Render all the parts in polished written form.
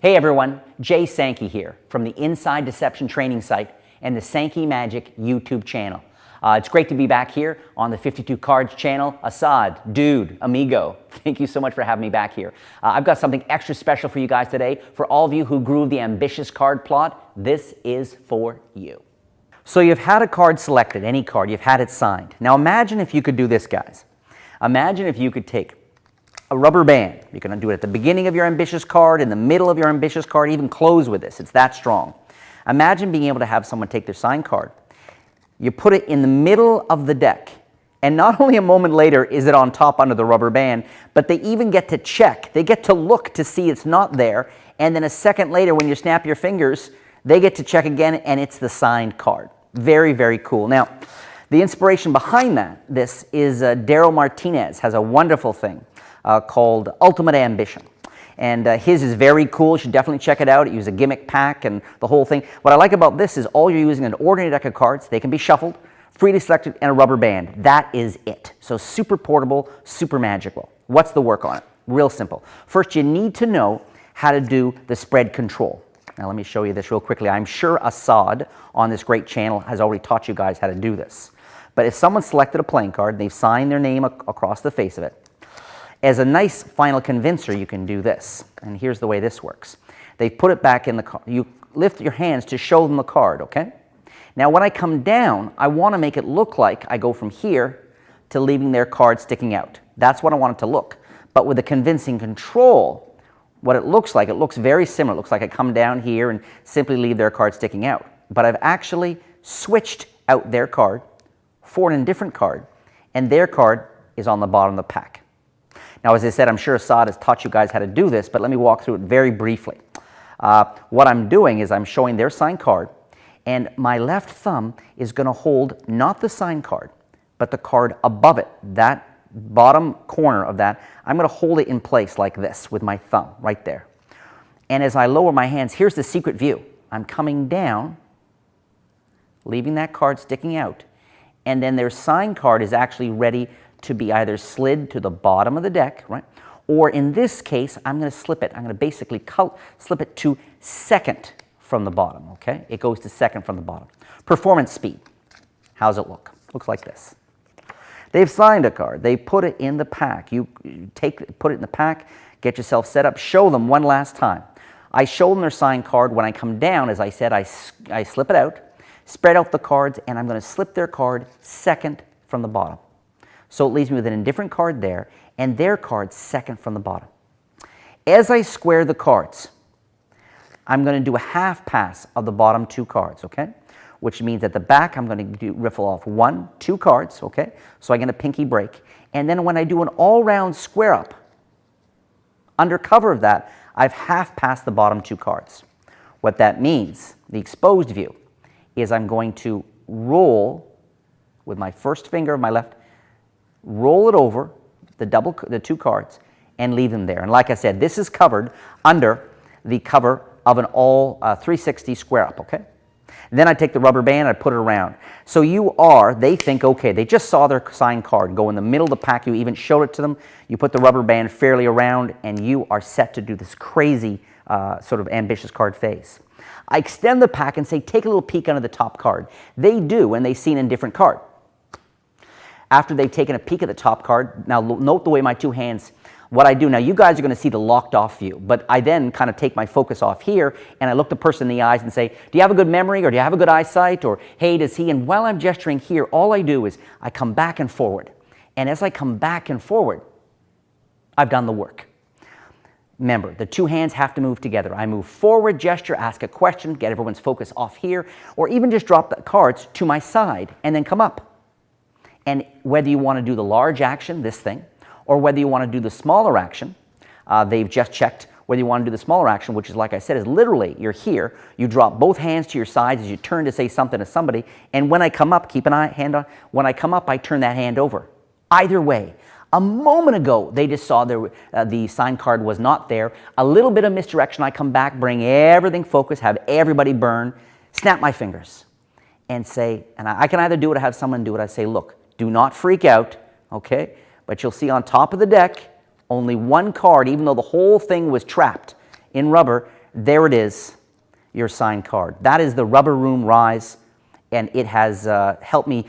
Hey everyone, Jay Sankey here from the Inside Deception training site and the Sankey Magic YouTube channel. It's great to be back here on the 52 Cards channel. Assad, dude, amigo, thank you so much for having me back here. I've got something extra special for you guys today. For all of you who grew the ambitious card plot, this is for you. So you've had a card selected, any card, you've had it signed. Now imagine if you could do this, guys. Imagine if you could take a rubber band. You can do it at the beginning of your ambitious card, in the middle of your ambitious card, even close with this. It's that strong. Imagine being able to have someone take their signed card. You put it in the middle of the deck, and not only a moment later is it on top under the rubber band, but they even get to check. They get to look to see it's not there, and then a second later when you snap your fingers, they get to check again and it's the signed card. Very, very cool. Now, the inspiration behind this is Daryl Martinez has a wonderful thing called Ultimate Ambition. And his is very cool. You should definitely check it out. It uses a gimmick pack and the whole thing. What I like about this is all you're using an ordinary deck of cards. They can be shuffled, freely selected, and a rubber band. That is it. So super portable, super magical. What's the work on it? Real simple. First, you need to know how to do the spread control. Now let me show you this real quickly. I'm sure Assad on this great channel has already taught you guys how to do this. But if someone selected a playing card, they've signed their name across the face of it, as a nice final convincer, you can do this. And here's the way this works. They put it back in the card. You lift your hands to show them the card, okay? Now when I come down, I want to make it look like I go from here to leaving their card sticking out. That's what I want it to look. But with the convincing control, what it looks very similar. It looks like I come down here and simply leave their card sticking out. But I've actually switched out their card for an indifferent card, and their card is on the bottom of the pack. Now, as I said, I'm sure Assad has taught you guys how to do this, but let me walk through it very briefly. What I'm doing is I'm showing their signed card, and my left thumb is going to hold not the signed card, but the card above it, that bottom corner of that. I'm going to hold it in place like this with my thumb right there. And as I lower my hands, here's the secret view. I'm coming down, leaving that card sticking out, and then their signed card is actually ready to be either slid to the bottom of the deck, right? Or in this case, I'm going to slip it. I'm going to basically slip it to second from the bottom, okay? It goes to second from the bottom. Performance speed. How's it look? Looks like this. They've signed a card. They put it in the pack. You put it in the pack, get yourself set up, show them one last time. I show them their signed card. When I come down, as I said, I slip it out, spread out the cards, and I'm going to slip their card second from the bottom. So it leaves me with an indifferent card there, and their card second from the bottom. As I square the cards, I'm going to do a half pass of the bottom two cards, okay? Which means at the back, I'm going to riffle off 1, 2 cards, okay? So I'm going to pinky break. And then when I do an all-round square up, under cover of that, I've half passed the bottom 2 cards. What that means, the exposed view, is I'm going to roll with my first finger of my left, roll it over the 2 cards and leave them there. And like I said, this is covered under the cover of an all 360 square up, okay? Then I take the rubber band and I put it around. So they think, okay, they just saw their signed card go in the middle of the pack. You even showed it to them. You put the rubber band fairly around and you are set to do this crazy sort of ambitious card phase. I extend the pack and say, take a little peek under the top card. They do, and they see an indifferent card. After they've taken a peek at the top card, now note the way my 2 hands, what I do, now you guys are going to see the locked off view, but I then kind of take my focus off here and I look the person in the eyes and say, do you have a good memory, or do you have a good eyesight, or hey, does he? And while I'm gesturing here, all I do is I come back and forward. And as I come back and forward, I've done the work. Remember, the 2 hands have to move together. I move forward, gesture, ask a question, get everyone's focus off here, or even just drop the cards to my side and then come up. And whether you want to do the large action, this thing, or whether you want to do the smaller action, they've just checked whether you want to do the smaller action, which is, like I said, is literally you're here, you drop both hands to your sides as you turn to say something to somebody, and when I come up, keep an hand on, when I come up, I turn that hand over. Either way, a moment ago, they just saw the signed card was not there. A little bit of misdirection, I come back, bring everything focused, have everybody burn, snap my fingers, and say, and I can either do it or have someone do it. I say, look, Do not freak out, okay? But you'll see on top of the deck, only one card, even though the whole thing was trapped in rubber. There it is, your signed card. That is the Rubber Room Rise, and it has helped me,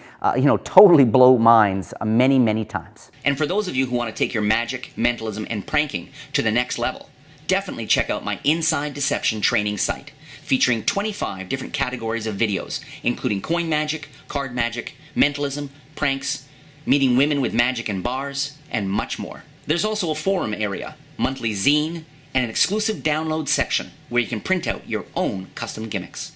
totally blow minds many, many times. And for those of you who want to take your magic, mentalism, and pranking to the next level, definitely check out my Inside Deception training site, featuring 25 different categories of videos, including coin magic, card magic, mentalism, pranks, meeting women with magic in bars, and much more. There's also a forum area, monthly zine, and an exclusive download section where you can print out your own custom gimmicks.